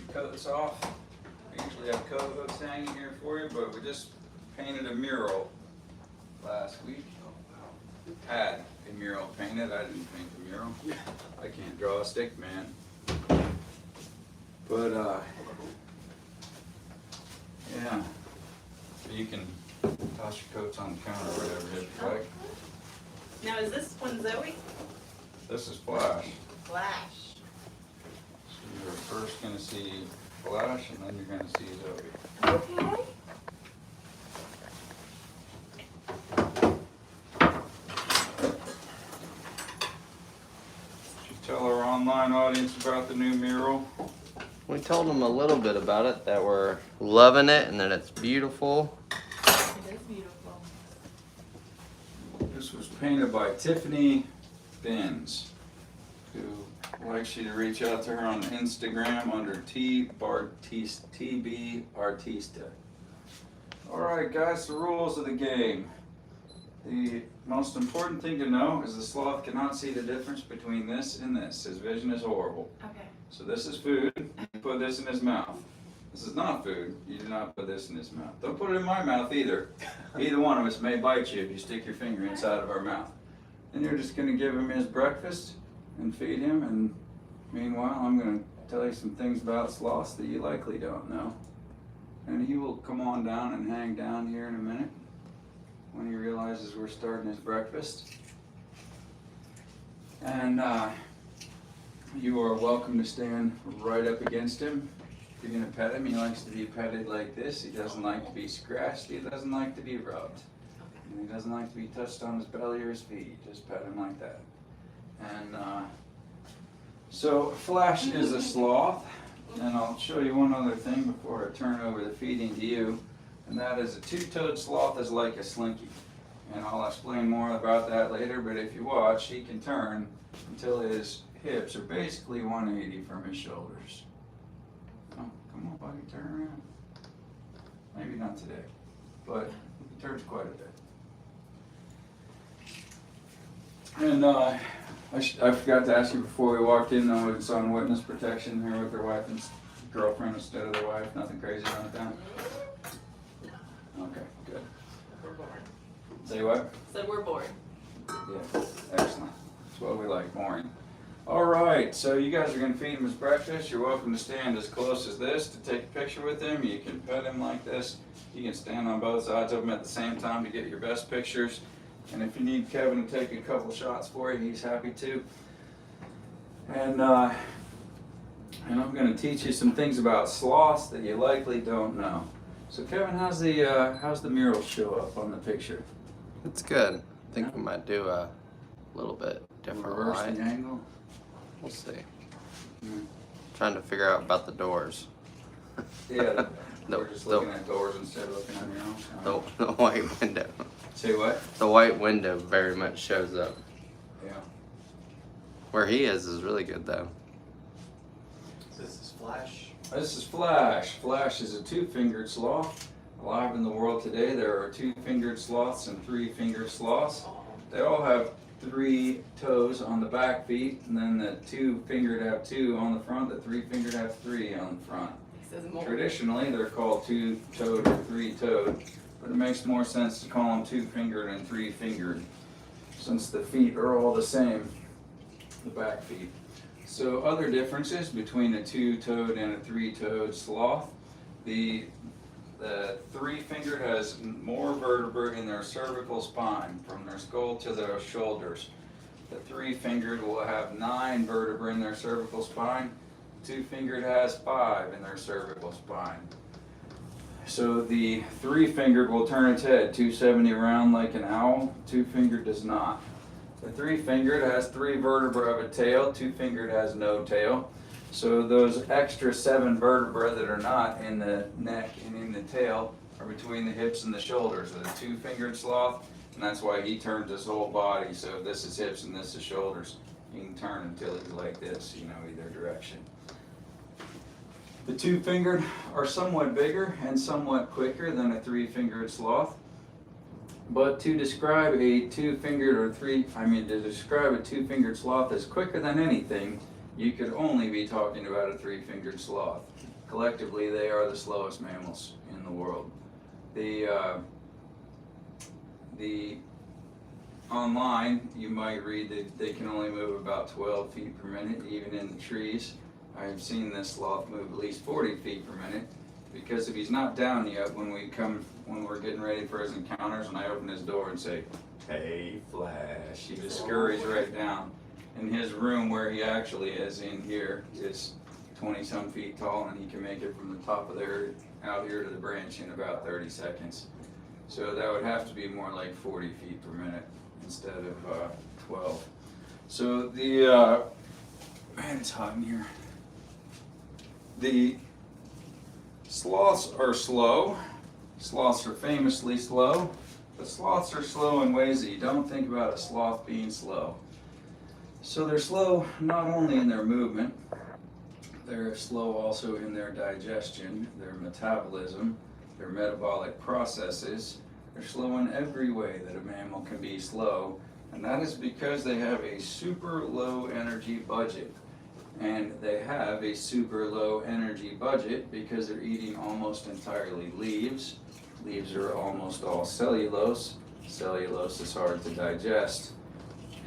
your coats off. We usually have coat hooks hanging here for you, but we just painted a mural last week. Had a mural painted. I didn't paint the mural. I can't draw a stick man. But yeah, so you can toss your coats on the counter or whatever if you like. Now is this one Zoe? This is Flash. Flash. So you're first going to see Flash, and then you're going to see Zoe. Okay. Tell our online audience about the new mural. We told them a little bit about it, that we're loving it and that it's beautiful. It is beautiful. This was painted by Tiffany Benz, who likes you to reach out to her on Instagram under TB Artista. Alright guys, the rules of the game. The most important thing to know is the sloth cannot see the difference between this and this. His vision is horrible. Okay. So this is food, you put this in his mouth. This is not food, you do not put this in his mouth. Don't put it in my mouth either. Either one of us may bite you if you stick your finger inside of our mouth. And you're just going to give him his breakfast and feed him, and meanwhile I'm going to tell you some things about sloths that you likely don't know. And he will come on down and hang down here in a minute when he realizes we're starting his breakfast. And you are welcome to stand right up against him. If you're going to pet him, he likes to be petted like this. He doesn't like to be scratched. He doesn't like to be rubbed. And he doesn't like to be touched on his belly or his feet. Just pet him like that. And so Flash is a sloth. And I'll show you one other thing before I turn over the feeding to you. And that is a two-toed sloth is like a slinky. And I'll explain more about that later, but if you watch, he can turn until his hips are basically 180 from his shoulders. Oh, come on, buddy, turn around. Maybe not today, but he turns quite a bit. And I forgot to ask you before we walked in, though, it's on witness protection here with their wife and girlfriend instead of their wife. Nothing crazy like that? Okay, good. We're bored. Say what? Said we're bored. Yeah, excellent. That's what we like, boring. All right, so you guys are going to feed him his breakfast. You're welcome to stand as close as this to take a picture with him. You can pet him like this. You can stand on both sides of him at the same time to get your best pictures. And if you need Kevin to take a couple shots for you, he's happy to. And I'm going to teach you some things about sloths that you likely don't know. So Kevin, how's the mural show up on the picture? It's good. I think we might do a little bit different Reverse light. the angle. We'll see. Trying to figure out about the doors. Yeah, we're just looking at doors instead of looking at your own. The white window. Say what? The white window very much shows up. Yeah. Where he is really good though. This is Flash. This is Flash. Flash is a two-fingered sloth. Alive in the world today, there are two-fingered sloths and three-fingered sloths. They all have 3 toes on the back feet, and then the two-fingered have 2 on the front, the three-fingered have 3 on the front. He says more. Traditionally, they're called two-toed or three-toed, but it makes more sense to call them two-fingered and three-fingered, since the feet are all the same, the back feet. So other differences between a two-toed and a three-toed sloth. The three-fingered has more vertebrae in their cervical spine, from their skull to their shoulders. The three-fingered will have 9 vertebrae in their cervical spine. Two-fingered has 5 in their cervical spine. So the three-fingered will turn its head 270 around like an owl. Two-fingered does not. The three-fingered has 3 vertebrae of a tail. Two-fingered has no tail. So those extra 7 vertebrae that are not in the neck and in the tail are between the hips and the shoulders of the two-fingered sloth, and that's why he turns his whole body. So if this is hips and this is shoulders, he can turn until he's like this, either direction. The two-fingered are somewhat bigger and somewhat quicker than a three-fingered sloth. But to describe a two-fingered to describe a two-fingered sloth as quicker than anything, you could only be talking about a three-fingered sloth. collectively they are the slowest mammals in the world. The online, you might read that they can only move about 12 feet per minute, even in the trees. I've seen this sloth move at least 40 feet per minute, because if he's not down yet, when we're getting ready for his encounters, and I open his door and say, "Hey, Flash," he just scurries right down. And his room, where he actually is in here, is 20-some feet tall, and he can make it from the top of there out here to the branch in about 30 seconds. So that would have to be more like 40 feet per minute instead of 12. So man, it's hot in here. The sloths are slow. Sloths are famously slow. But sloths are slow in ways that you don't think about a sloth being slow. So they're slow not only in their movement, they're slow also in their digestion, their metabolism, their metabolic processes. They're slow in every way that a mammal can be slow, and that is because they have a super low energy budget. And they have a super low energy budget because they're eating almost entirely leaves. Leaves are almost all cellulose. Cellulose is hard to digest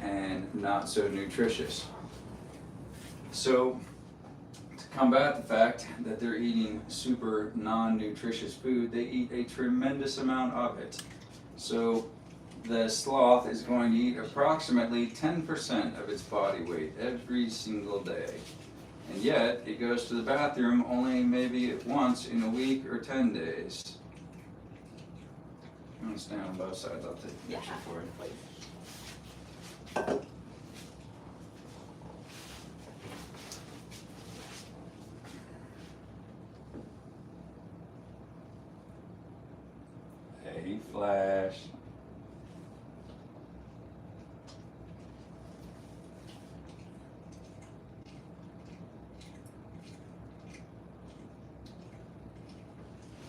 and not so nutritious. So, to combat the fact that they're eating super non-nutritious food, they eat a tremendous amount of it. So the sloth is going to eat approximately 10% of its body weight every single day. And yet, it goes to the bathroom only maybe once in a week or 10 days. I'm going to stand on both sides. I'll take a picture for you. Please. Hey, Flash.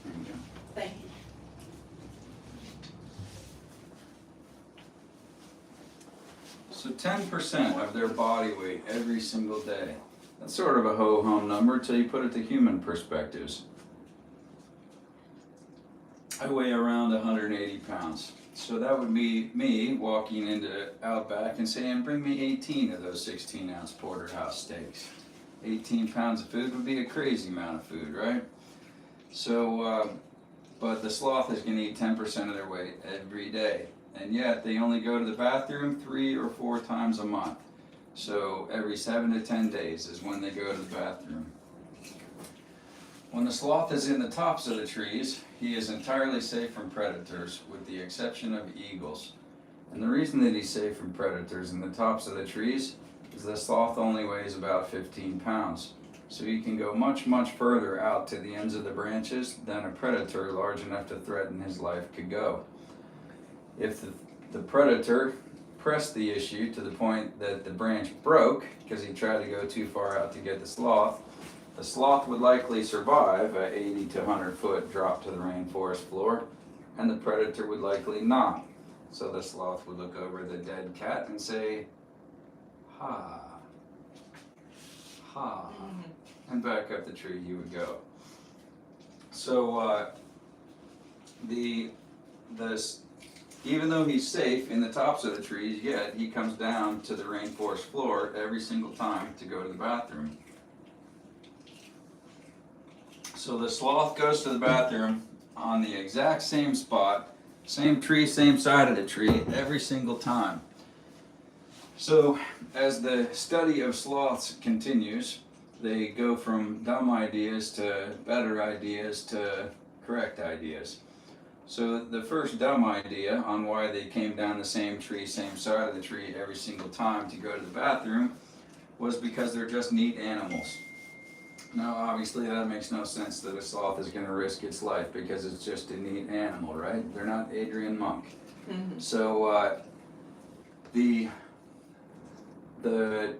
There you go. Thank you. So 10% of their body weight every single day. That's sort of a ho-hum number until you put it to human perspectives. I weigh around 180 pounds. So that would be me walking into Outback and saying, bring me 18 of those 16-ounce porterhouse steaks. 18 pounds of food would be a crazy amount of food, right? So, but the sloth is going to eat 10% of their weight every day. And yet they only go to the bathroom 3 or 4 times a month. So every 7 to 10 days is when they go to the bathroom. When the sloth is in the tops of the trees, he is entirely safe from predators, with the exception of eagles. And the reason that he's safe from predators in the tops of the trees is the sloth only weighs about 15 pounds. So he can go much, much further out to the ends of the branches than a predator large enough to threaten his life could go. If the predator pressed the issue to the point that the branch broke because he tried to go too far out to get the sloth would likely survive a 80 to 100 foot drop to the rainforest floor, and the predator would likely not. So the sloth would look over the dead cat and say, ha, ha, and back up the tree he would go. So even though he's safe in the tops of the trees, yet he comes down to the rainforest floor every single time to go to the bathroom. So the sloth goes to the bathroom on the exact same spot, same tree, same side of the tree, every single time. So as the study of sloths continues, they go from dumb ideas to better ideas to correct ideas. So the first dumb idea on why they came down the same tree, same side of the tree every single time to go to the bathroom was because they're just neat animals. Now obviously that makes no sense that a sloth is going to risk its life because it's just a neat animal, right? They're not Adrian Monk. So the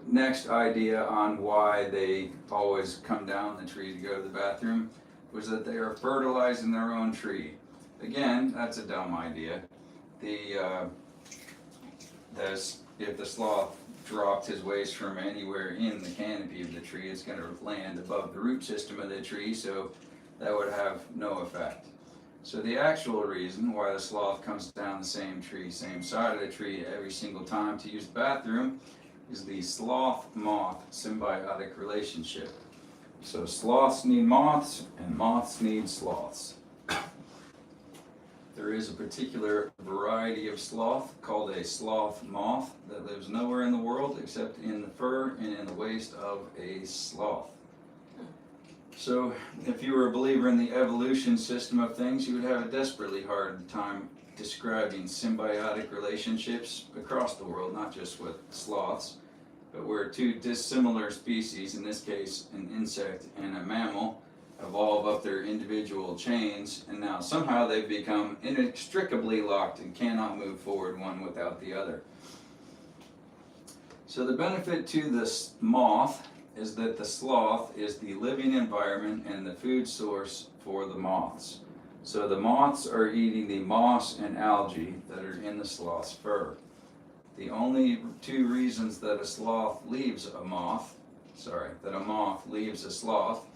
next idea on why they always come down the tree to go to the bathroom was that they are fertilizing their own tree. Again, that's a dumb idea. If the sloth dropped his waste from anywhere in the canopy of the tree, it's going to land above the root system of the tree, so that would have no effect. So the actual reason why the sloth comes down the same tree, same side of the tree every single time to use the bathroom is the sloth-moth symbiotic relationship. So sloths need moths and moths need sloths. There is a particular variety of sloth called a sloth moth that lives nowhere in the world except in the fur and in the waist of a sloth. So if you were a believer in the evolution system of things, you would have a desperately hard time describing symbiotic relationships across the world, not just with sloths, but where two dissimilar species, in this case an insect and a mammal, evolve up their individual chains, and now somehow they've become inextricably locked and cannot move forward one without the other. So the benefit to this moth is that the sloth is the living environment and the food source for the moths. So the moths are eating the moss and algae that are in the sloth's fur. The only two reasons that a moth leaves a sloth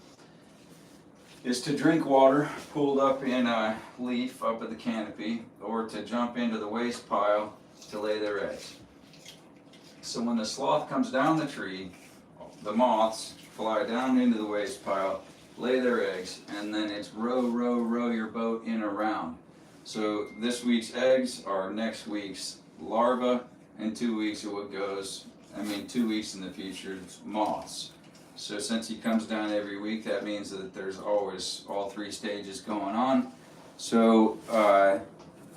is to drink water pulled up in a leaf up at the canopy, or to jump into the waste pile to lay their eggs. So when the sloth comes down the tree, the moths fly down into the waste pile, lay their eggs, and then it's row, row, row your boat in a round. So this week's eggs are next week's larvae, and 2 weeks in the future, it's moths. So since he comes down every week, that means that there's always all three stages going on. So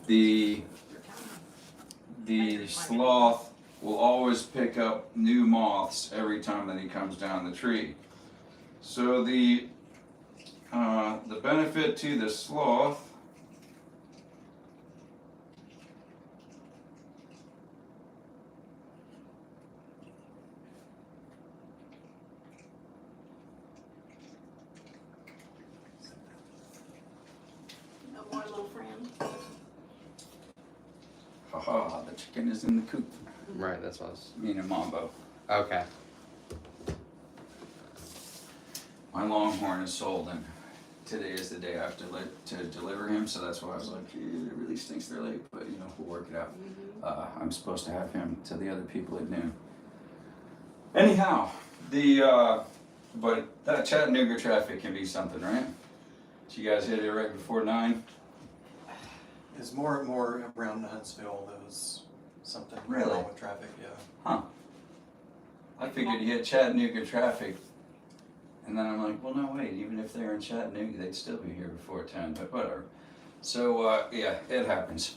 the sloth will always pick up new moths every time that he comes down the tree. So the benefit to the sloth No more little friend. haha, the chicken is in the coop. Right, that's what I was. Meaning Mambo. Okay. My longhorn is sold, and today is the day I have to deliver him, so that's why I was like, it really stinks they're late, but we'll work it out. I'm supposed to have him to the other people at noon. Anyhow, but that Chattanooga traffic can be something, right? Did you guys hit it right before 9? There's more around Huntsville. There was something Really? wrong with traffic, yeah. Huh. I figured you hit Chattanooga traffic, and then I'm like, well, no, wait, even if they're in Chattanooga, they'd still be here before 10, but whatever. So, yeah, it happens.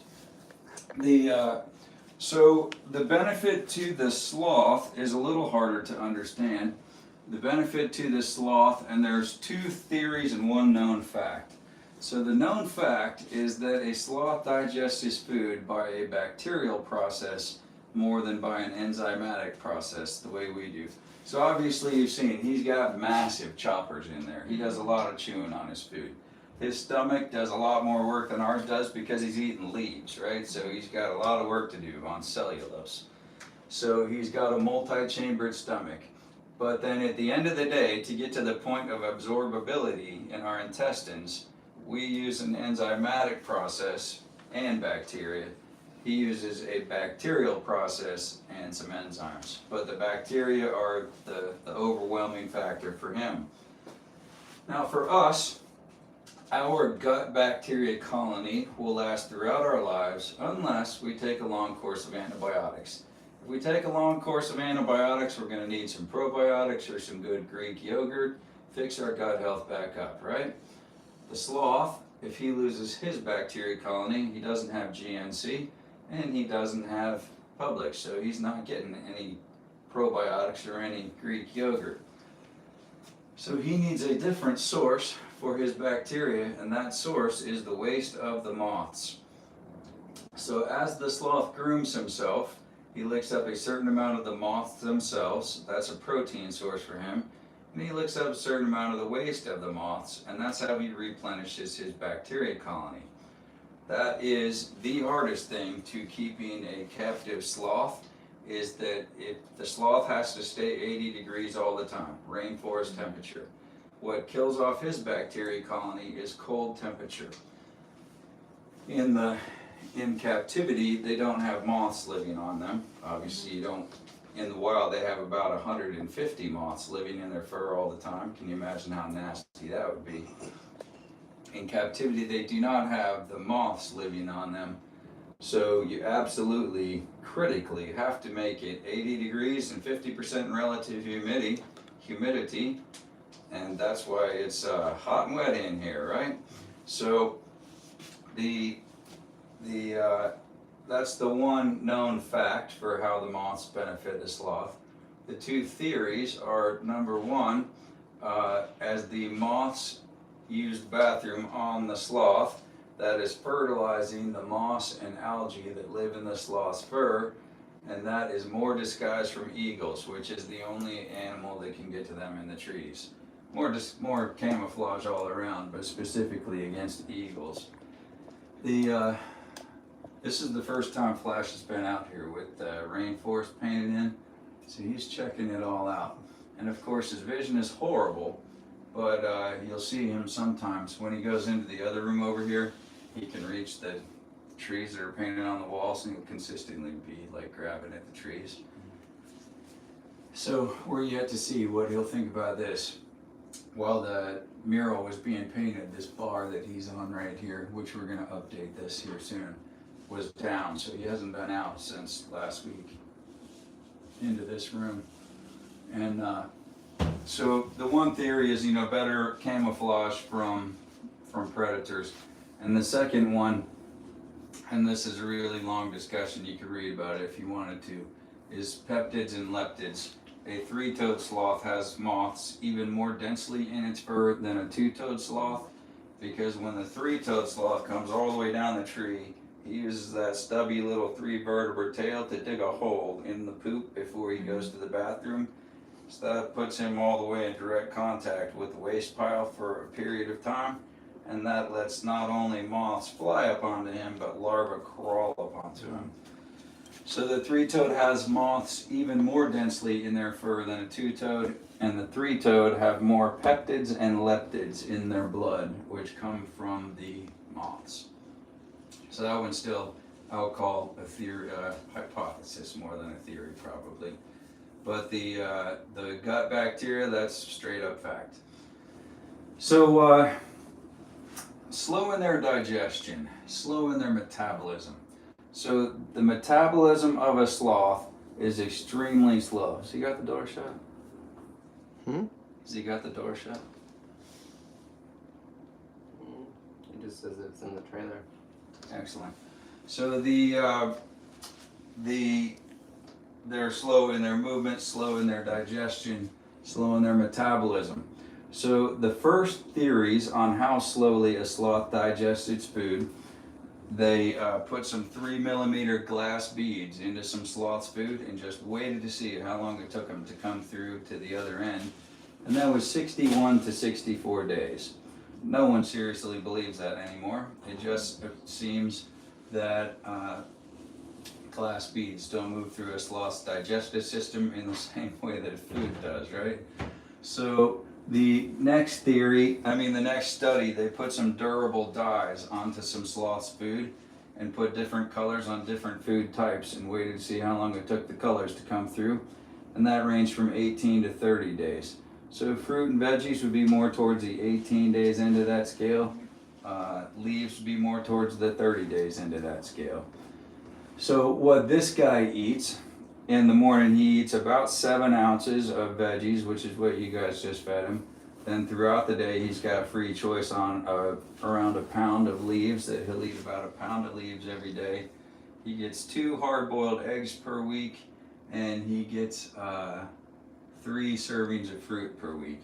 So the benefit to the sloth is a little harder to understand. The benefit to the sloth, and there's two theories and one known fact. So the known fact is that a sloth digests his food by a bacterial process more than by an enzymatic process, the way we do. So obviously you've seen, he's got massive choppers in there. He does a lot of chewing on his food. His stomach does a lot more work than ours does because he's eating leaves, right? So he's got a lot of work to do on cellulose. So he's got a multi-chambered stomach. But then at the end of the day, to get to the point of absorbability in our intestines, we use an enzymatic process and bacteria. He uses a bacterial process and some enzymes. But the bacteria are the overwhelming factor for him. Now for us, our gut bacteria colony will last throughout our lives unless we take a long course of antibiotics. If we take a long course of antibiotics, we're going to need some probiotics or some good Greek yogurt, fix our gut health back up, right? The sloth, if he loses his bacteria colony, he doesn't have GNC and he doesn't have Publix, so he's not getting any probiotics or any Greek yogurt. So he needs a different source for his bacteria, and that source is the waste of the moths. So as the sloth grooms himself, he licks up a certain amount of the moths themselves. That's a protein source for him. And he licks up a certain amount of the waste of the moths, and that's how he replenishes his bacteria colony. That is the hardest thing to keeping a captive sloth, is that the sloth has to stay 80 degrees all the time, rainforest temperature. What kills off his bacteria colony is cold temperature. In captivity, they don't have moths living on them. Obviously, you don't. In the wild, they have about 150 moths living in their fur all the time. Can you imagine how nasty that would be? In captivity, they do not have the moths living on them. So you absolutely, critically have to make it 80 degrees and 50% relative humidity, and that's why it's hot and wet in here, right? So that's the one known fact for how the moths benefit the sloth. The two theories are, number one, as the moths use the bathroom on the sloth, that is fertilizing the moss and algae that live in the sloth's fur, and that is more disguised from eagles, which is the only animal that can get to them in the trees. More camouflage all around, but specifically against eagles. This is the first time Flash has been out here with rainforest painted in, so he's checking it all out. And of course his vision is horrible, but you'll see him sometimes when he goes into the other room over here. He can reach the trees that are painted on the walls, and he'll consistently be like grabbing at the trees. So we're yet to see what he'll think about this. While the mural was being painted, this bar that he's on right here, which we're going to update this here soon, was down, so he hasn't been out since last week into this room. And so the one theory is, better camouflage from predators. And the second one, and this is a really long discussion, you could read about it if you wanted to, is peptids and leptids. A three-toed sloth has moths even more densely in its fur than a two-toed sloth, because when the three-toed sloth comes all the way down the tree, he uses that stubby little three-vertebrate tail to dig a hole in the poop before he goes to the bathroom. So that puts him all the way in direct contact with the waste pile for a period of time, and that lets not only moths fly up onto him, but larvae crawl up onto him. So the three-toed has moths even more densely in their fur than a two-toed, and the three-toed have more peptids and leptids in their blood, which come from the moths. So that one's still, I would call a theory, hypothesis more than a theory probably. But the gut bacteria, that's straight up fact. So slow in their digestion, slow in their metabolism. So the metabolism of a sloth is extremely slow. So you got the door shut? Has he got the door shut? He just says it's in the trailer. Excellent. So they're slow in their movement, slow in their digestion, slow in their metabolism. So the first theories on how slowly a sloth digests its food, they put some 3mm glass beads into some sloth's food and just waited to see how long it took them to come through to the other end. And that was 61 to 64 days. No one seriously believes that anymore. It just seems that glass beads don't move through a sloth's digestive system in the same way that food does, right? So the next study, they put some durable dyes onto some sloth's food and put different colors on different food types and waited to see how long it took the colors to come through. And that ranged from 18 to 30 days. So fruit and veggies would be more towards the 18 days into that scale. Leaves would be more towards the 30 days into that scale. So what this guy eats, in the morning he eats about 7 ounces of veggies, which is what you guys just fed him. Then throughout the day he's got free choice on around a pound of leaves, that he'll eat about a pound of leaves every day. He gets 2 hard-boiled eggs per week, and he gets 3 servings of fruit per week.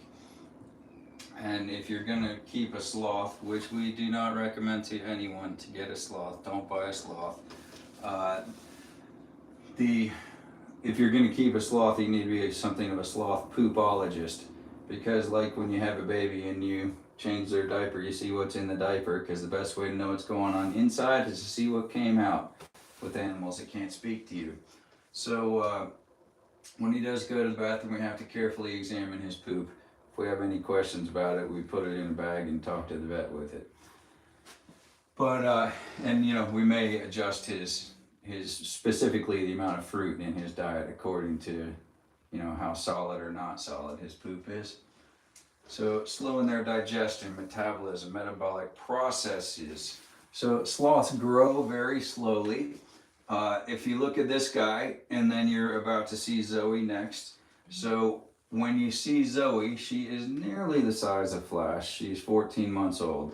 And if you're gonna keep a sloth, which we do not recommend to anyone to get a sloth, don't buy a sloth. If you're gonna keep a sloth, you need to be something of a sloth poopologist, because like when you have a baby and you change their diaper, you see what's in the diaper, because the best way to know what's going on inside is to see what came out with animals that can't speak to you. So when he does go to the bathroom, we have to carefully examine his poop. If we have any questions about it, we put it in a bag and talk to the vet with it. But and you know, we may adjust his specifically the amount of fruit in his diet according to, you know, how solid or not solid his poop is. So slowing their digestion, metabolism, metabolic processes. So sloths grow very slowly. If you look at this guy, and then you're about to see Zoe next. So when you see Zoe, she is nearly the size of Flash. She's 14 months old.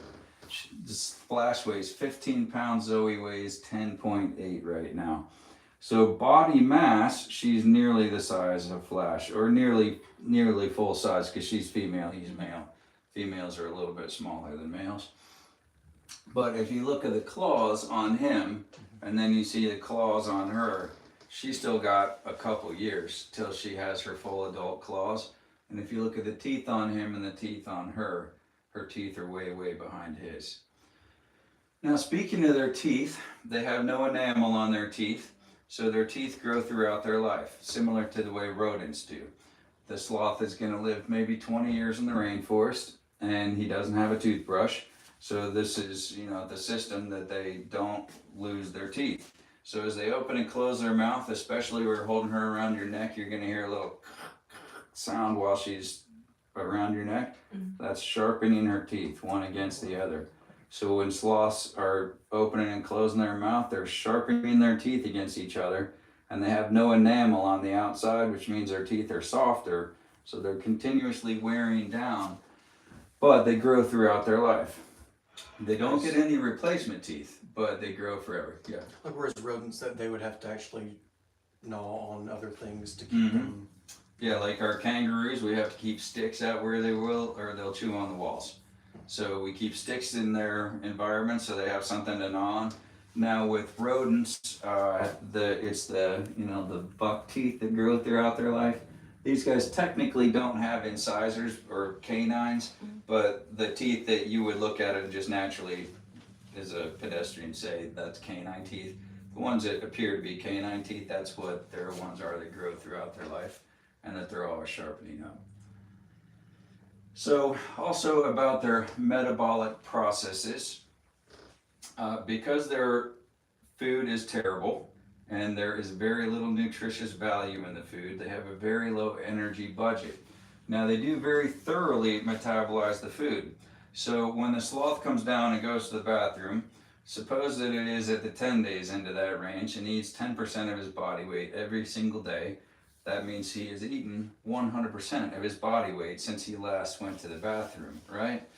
Flash weighs 15 pounds, Zoe weighs 10.8 right now. So body mass, she's nearly the size of Flash, or nearly full size, because she's female, he's male. Females are a little bit smaller than males. But if you look at the claws on him, and then you see the claws on her, she's still got a couple years till she has her full adult claws. And if you look at the teeth on him and the teeth on her, her teeth are way, way behind his. Now, speaking of their teeth, they have no enamel on their teeth, so their teeth grow throughout their life, similar to the way rodents do. The sloth is going to live maybe 20 years in the rainforest, and he doesn't have a toothbrush. So this is, you know, the system that they don't lose their teeth. So as they open and close their mouth, especially when you're holding her around your neck, you're going to hear a little sound while she's around your neck. That's sharpening her teeth, one against the other. So when sloths are opening and closing their mouth, they're sharpening their teeth against each other, and they have no enamel on the outside, which means their teeth are softer. So they're continuously wearing down, but they grow throughout their life. They don't get any replacement teeth, but they grow forever. Yeah. Like whereas rodents, that they would have to actually gnaw on other things to keep them. Yeah, like our kangaroos, we have to keep sticks out where they will, or they'll chew on the walls. So we keep sticks in their environment so they have something to gnaw on. Now with rodents, it's the buck teeth that grow throughout their life. These guys technically don't have incisors or canines, but the teeth that you would look at and just naturally, as a pedestrian, say that's canine teeth. The ones that appear to be canine teeth, that's what their ones are that grow throughout their life, and that they're always sharpening up. So also about their metabolic processes, because their food is terrible and there is very little nutritious value in the food, they have a very low energy budget. Now they do very thoroughly metabolize the food. So when the sloth comes down and goes to the bathroom, suppose that it is at the 10 days into that range and eats 10% of his body weight every single day. That means he has eaten 100% of his body weight since he last went to the bathroom, right?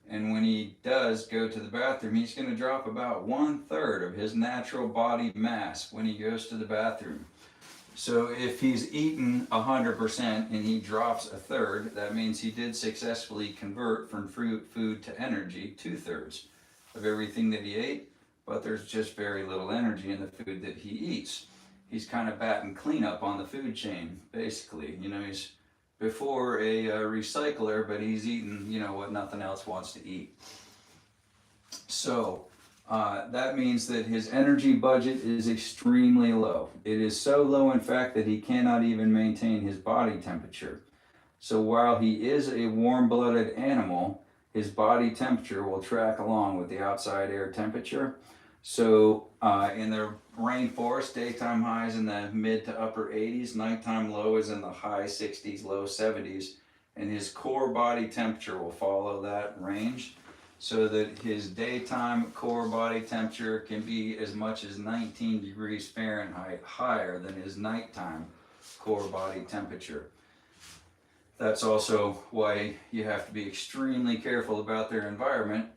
And when he does go to the bathroom, he's going to drop about 1/3 of his natural body mass when he goes to the bathroom. So if he's eaten 100% and he drops 1/3, that means he did successfully convert from food to energy 2/3 of everything that he ate, but there's just very little energy in the food that he eats. He's kind of batting cleanup on the food chain, basically. You know, he's before a recycler, but he's eating, you know, what nothing else wants to eat. So that means that his energy budget is extremely low. It is so low, in fact, that he cannot even maintain his body temperature. So while he is a warm-blooded animal, his body temperature will track along with the outside air temperature. So in the rainforest, daytime high is in the mid to upper 80s, nighttime low is in the high 60s, low 70s, and his core body temperature will follow that range, so that his daytime core body temperature can be as much as 19 degrees Fahrenheit higher than his nighttime core body temperature. That's also why you have to be extremely careful about their environment.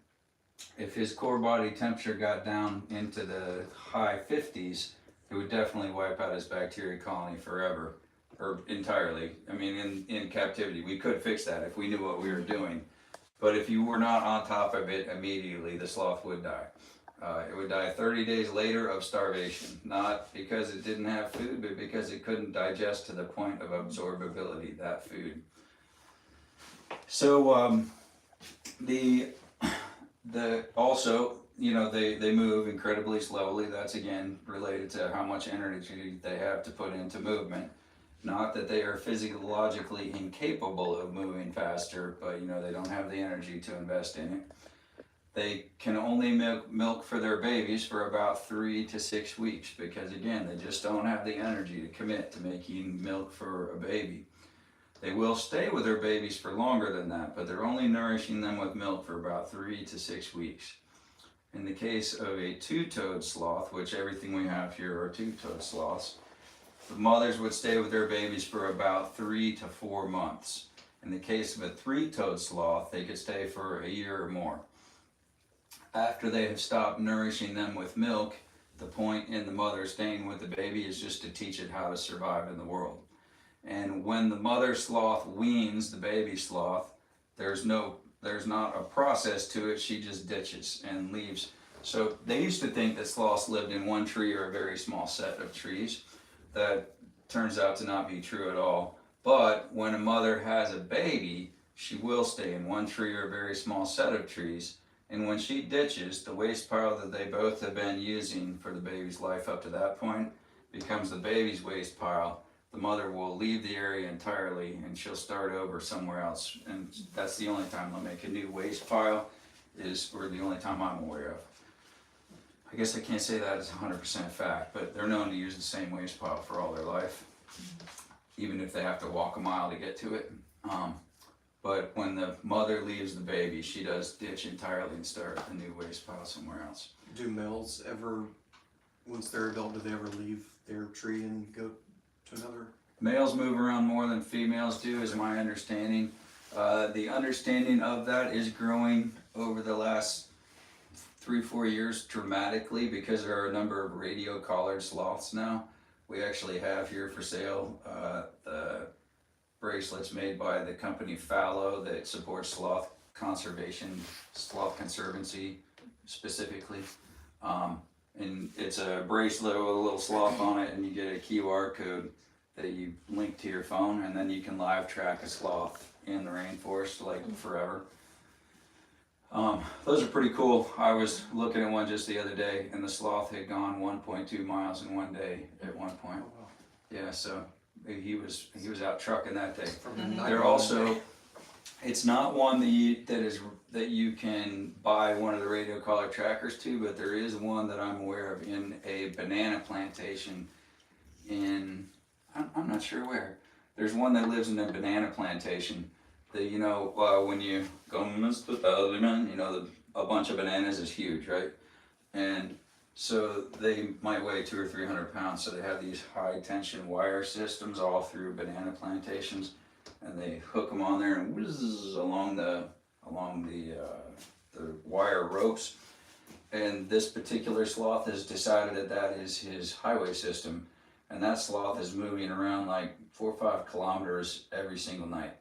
If his core body temperature got down into the high 50s, it would definitely wipe out his bacteria colony forever, or entirely. I mean, in captivity. We could fix that if we knew what we were doing. But if you were not on top of it immediately, the sloth would die. It would die 30 days later of starvation, not because it didn't have food, but because it couldn't digest to the point of absorbability, that food. So also you know, they move incredibly slowly. That's again related to how much energy they have to put into movement. Not that they are physiologically incapable of moving faster, but you know, they don't have the energy to invest in it. They can only milk for their babies for about 3 to 6 weeks because again, they just don't have the energy to commit to making milk for a baby. They will stay with their babies for longer than that, but they're only nourishing them with milk for about 3 to 6 weeks. In the case of a two-toed sloth, which everything we have here are two-toed sloths, the mothers would stay with their babies for about 3 to 4 months. In the case of a three-toed sloth, they could stay for a year or more. After they have stopped nourishing them with milk, the point in the mother staying with the baby is just to teach it how to survive in the world. And when the mother sloth weans the baby sloth, there's not a process to it. She just ditches and leaves. So they used to think that sloths lived in one tree or a very small set of trees. That turns out to not be true at all. But when a mother has a baby, she will stay in one tree or a very small set of trees. And when she ditches, the waste pile that they both have been using for the baby's life up to that point becomes the baby's waste pile. The mother will leave the area entirely and she'll start over somewhere else. And that's the only time they'll make a new waste pile, or the only time I'm aware of. I guess I can't say that as 100% fact, but they're known to use the same waste pile for all their life, even if they have to walk a mile to get to it. But when the mother leaves the baby, she does ditch entirely and start a new waste pile somewhere else. Do males ever, once they're adult, do they ever leave their tree and go to another? Males move around more than females do, is my understanding. The understanding of that is growing over the last 3-4 years dramatically because there are a number of radio collared sloths now. We actually have here for sale the bracelets made by the company Fallow that supports sloth conservation, sloth conservancy specifically. And it's a bracelet with a little sloth on it, and you get a QR code that you link to your phone, and then you can live track a sloth in the rainforest like forever. Those are pretty cool. I was looking at one just the other day, and the sloth had gone 1.2 miles in one day at one point. Oh, wow. Yeah, so he was out trucking that day. From the They're also, it's not one that you can buy one of the radio collar trackers to, but there is one that I'm aware of in a banana plantation in, I'm not sure where. There's one that lives in a banana plantation that, you know, when you go, Mr. Tallyman, you know, a bunch of bananas is huge, right? And so they might weigh 200 or 300 pounds. So they have these high tension wire systems all through banana plantations, and they hook them on there and whiz along the wire ropes. And this particular sloth has decided that is his highway system, and that sloth is moving around like 4 or 5 kilometers every single night.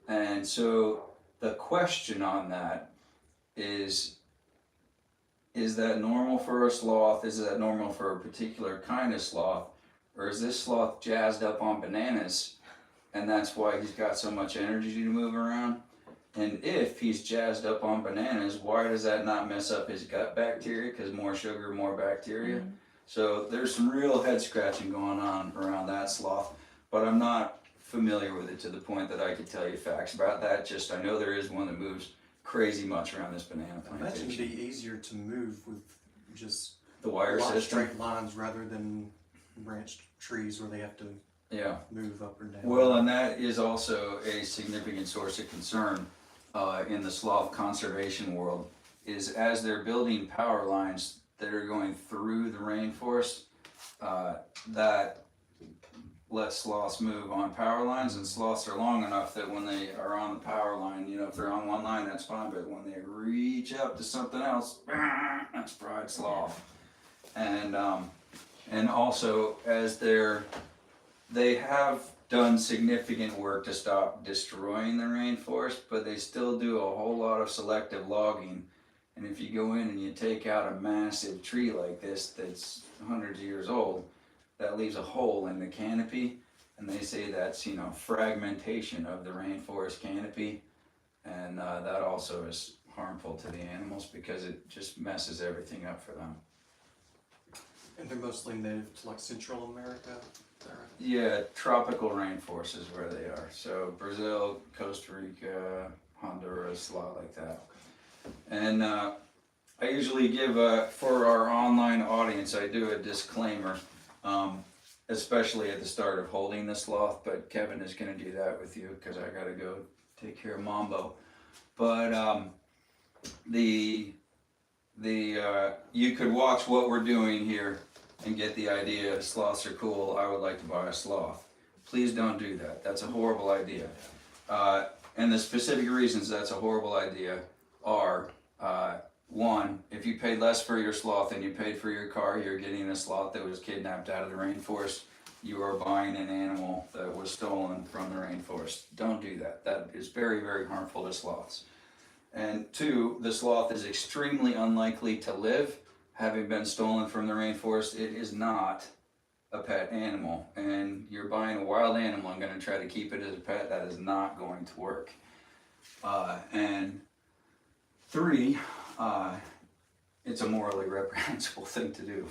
And so the question on that is that normal for a sloth? Is that normal for a particular kind of sloth? Or is this sloth jazzed up on bananas and that's why he's got so much energy to move around? And if he's jazzed up on bananas, why does that not mess up his gut bacteria? Because more sugar, more bacteria. Mm-hmm. So there's some real head scratching going on around that sloth, but I'm not familiar with it to the point that I could tell you facts about that. Just I know there is one that moves crazy much around this banana I imagine plantation. it'd be easier to move with just The wire system. straight lines rather than branched trees where they have to move up or down. Well, and that is also a significant source of concern in the sloth conservation world, is as they're building power lines that are going through the rainforest, that lets sloths move on power lines, and sloths are long enough that when they are on the power line, you know, if they're on one line, that's fine, but when they reach up to something else, that's fried sloth. And also as they have done significant work to stop destroying the rainforest, but they still do a whole lot of selective logging. And if you go in and you take out a massive tree like this that's hundreds of years old, that leaves a hole in the canopy, and they say that's, you know, fragmentation of the rainforest canopy, and that also is harmful to the animals because it just messes everything up for them. And they're mostly native to like Central America. Is that right? Yeah, tropical rainforest is where they are. So Brazil, Costa Rica, Honduras, a lot like that. And I usually give, for our online audience, I do a disclaimer, especially at the start of holding the sloth, but Kevin is going to do that with you because I got to go take care of Mambo. But you could watch what we're doing here and get the idea, sloths are cool, I would like to buy a sloth. Please don't do that. That's a horrible idea. And the specific reasons that's a horrible idea are, one, if you paid less for your sloth than you paid for your car, you're getting a sloth that was kidnapped out of the rainforest. You are buying an animal that was stolen from the rainforest. Don't do that. That is very, very harmful to sloths. And two, the sloth is extremely unlikely to live. Having been stolen from the rainforest, it is not a pet animal. And you're buying a wild animal and going to try to keep it as a pet, that is not going to work. And three, it's a morally reprehensible thing to do.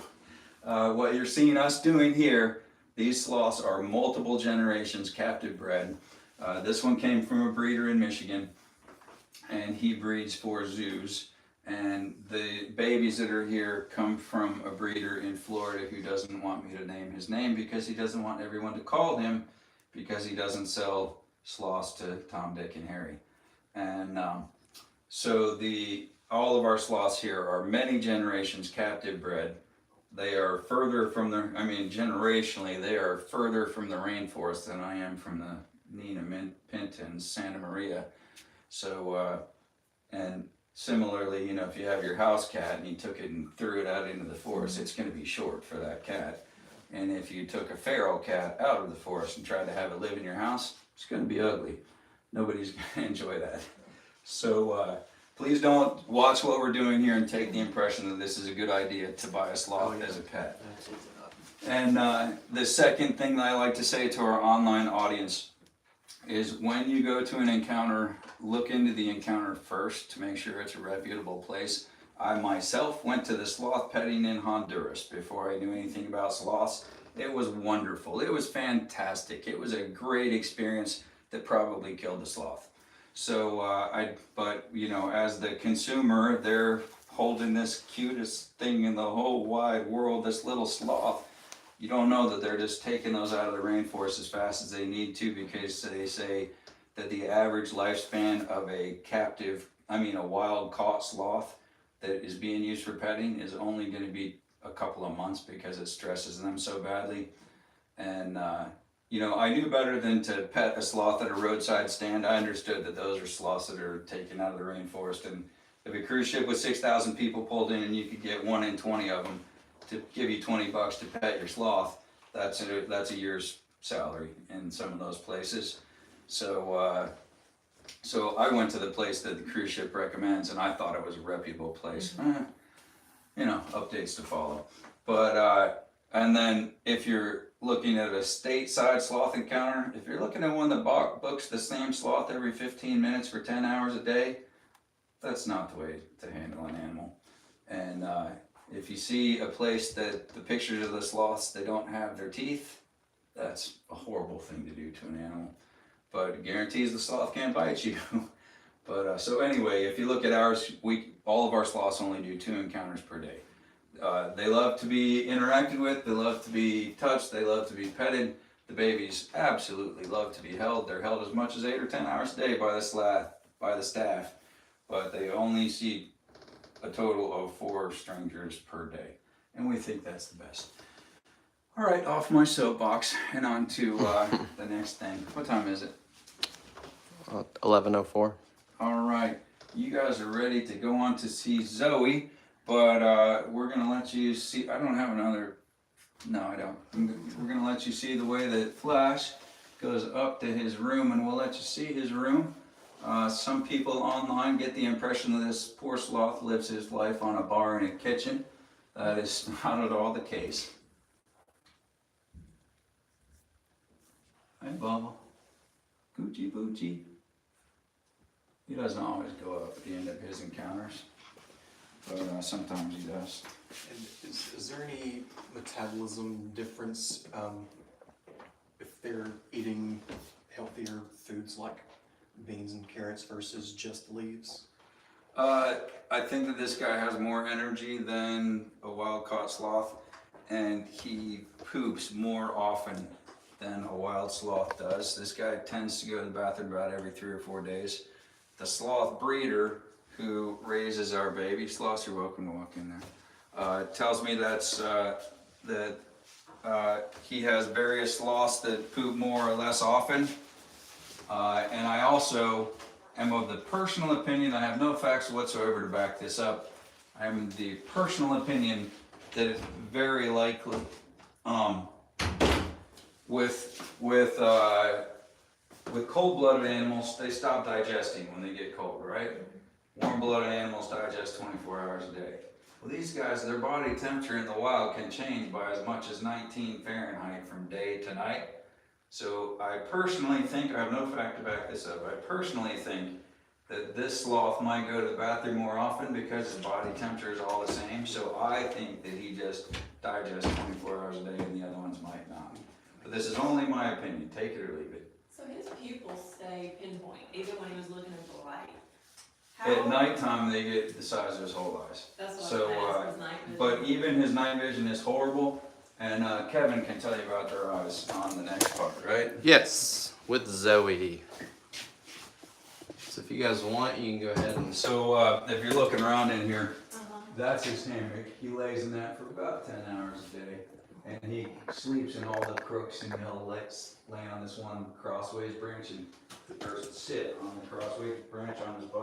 What you're seeing us doing here, these sloths are multiple generations captive bred. This one came from a breeder in Michigan, and he breeds for zoos. And the babies that are here come from a breeder in Florida who doesn't want me to name his name because he doesn't want everyone to call him, because he doesn't sell sloths to Tom, Dick, and Harry. And so all of our sloths here are many generations captive bred. They are further from generationally, they are further from the rainforest than I am from the Nina Pinton's Santa Maria. So, and similarly, if you have your house cat and you took it and threw it out into the forest, it's going to be short for that cat. And if you took a feral cat out of the forest and tried to have it live in your house, it's going to be ugly. Nobody's going to enjoy that. So please don't watch what we're doing here and take the impression that this is a good idea to buy a sloth as a pet. Absolutely not. And the second thing that I like to say to our online audience is when you go to an encounter, look into the encounter first to make sure it's a reputable place. I myself went to the sloth petting in Honduras before I knew anything about sloths. It was wonderful. It was fantastic. It was a great experience that probably killed the sloth. So, as the consumer, they're holding this cutest thing in the whole wide world, this little sloth. You don't know that they're just taking those out of the rainforest as fast as they need to, because they say that the average lifespan of a wild caught sloth that is being used for petting is only going to be a couple of months because it stresses them so badly. And, I knew better than to pet a sloth at a roadside stand. I understood that those are sloths that are taken out of the rainforest. And if a cruise ship with 6,000 people pulled in and you could get 1 in 20 of them to give you $20 to pet your sloth, that's a year's salary in some of those places. So I went to the place that the cruise ship recommends, and I thought it was a reputable place. Updates to follow. But and then if you're looking at a stateside sloth encounter, if you're looking at one that books the same sloth every 15 minutes for 10 hours a day, that's not the way to handle an animal. And if you see a place that the pictures of the sloths, they don't have their teeth, that's a horrible thing to do to an animal. But it guarantees the sloth can't bite you. But so anyway, if you look at ours, all of our sloths only do 2 encounters per day. They love to be interacted with, they love to be touched, they love to be petted. The babies absolutely love to be held. They're held as much as 8 or 10 hours a day by the staff, but they only see a total of 4 strangers per day. And we think that's the best. All right, off my soapbox and on to the next thing. What time is it? 11:04. All right, you guys are ready to go on to see Zoe, but we're going to let you see. I don't have another. No, I don't. We're going to let you see the way that Flash goes up to his room, and we'll let you see his room. Some people online get the impression that this poor sloth lives his life on a bar and a kitchen. That is not at all the case. Hi, Bubba. Gucci Boochie. He doesn't always go up at the end of his encounters, but sometimes he does. And is there any metabolism difference if they're eating healthier foods like beans and carrots versus just leaves? I think that this guy has more energy than a wild-caught sloth, and he poops more often than a wild sloth does. This guy tends to go to the bathroom about every 3 or 4 days. The sloth breeder who raises our baby sloths, you're welcome to walk in there, tells me that he has various sloths that poop more or less often. And I also am of the personal opinion, I have no facts whatsoever to back this up, I am of the personal opinion that it's very likely with cold-blooded animals, they stop digesting when they get cold, right? Warm-blooded animals digest 24 hours a day. Well, these guys, their body temperature in the wild can change by as much as 19 Fahrenheit from day to night. So I personally think, I have no fact to back this up, I personally think that this sloth might go to the bathroom more often because his body temperature is all the same. So I think that he just digests 24 hours a day and the other ones might not. But this is only my opinion, take it or leave it. So his pupils stay pinpoint, even when he was looking at the light? At nighttime, they get the size of his whole eyes. That's what So, I was asking, his night vision. But even his night vision is horrible, and Kevin can tell you about their eyes on the next part, right? Yes, with Zoe. So if you guys want, you can go ahead and. So if you're looking around in here, Uh-huh. that's his hammock. He lays in that for about 10 hours a day. And he sleeps in all the crooks, and he'll lay on this one crossways branch and sit on the crossways branch on his butt.